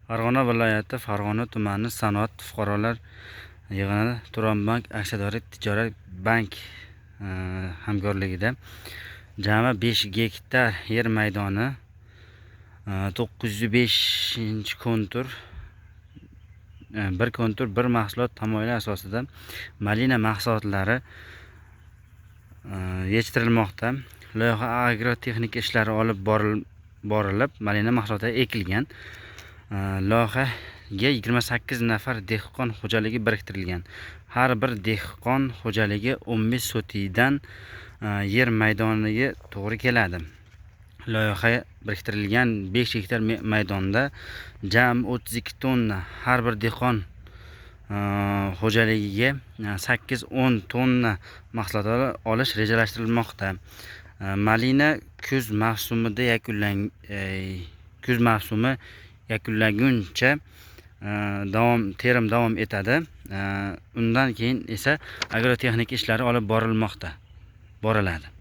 Farg'ona viloyati Farg'ona tumani sanoat fuqarolar yig'ini Turon-bank aksiyadorlik tijorat bank hamkorligida jami 5 gektar yer maydoni 905 kontur bir kontur bir mahsulot tamoyili asosida malina mahsulotlari yetishtirilmoqda. Loyiha agrotexnik ishlari olib borilib malina mahsulotlari ekilgan. Loyihaga 28 nafar dehqon xo'jaligi biriktirilgan. Har bir dehqon xo'jaligi 15 sotidan yer maydoniga to'g'ri keladi. Loyiha biriktirilgan 5 gektar maydonda jami 32 tonna har bir dehqon xo'jaligiga 8-10 tonna mahsulotlar olish rejalashtirilmoqda. Malina kuz mavsumi yakunlanguncha terim davom etadi. Undan keyin esa agrotexnik ishlari olib boriladi.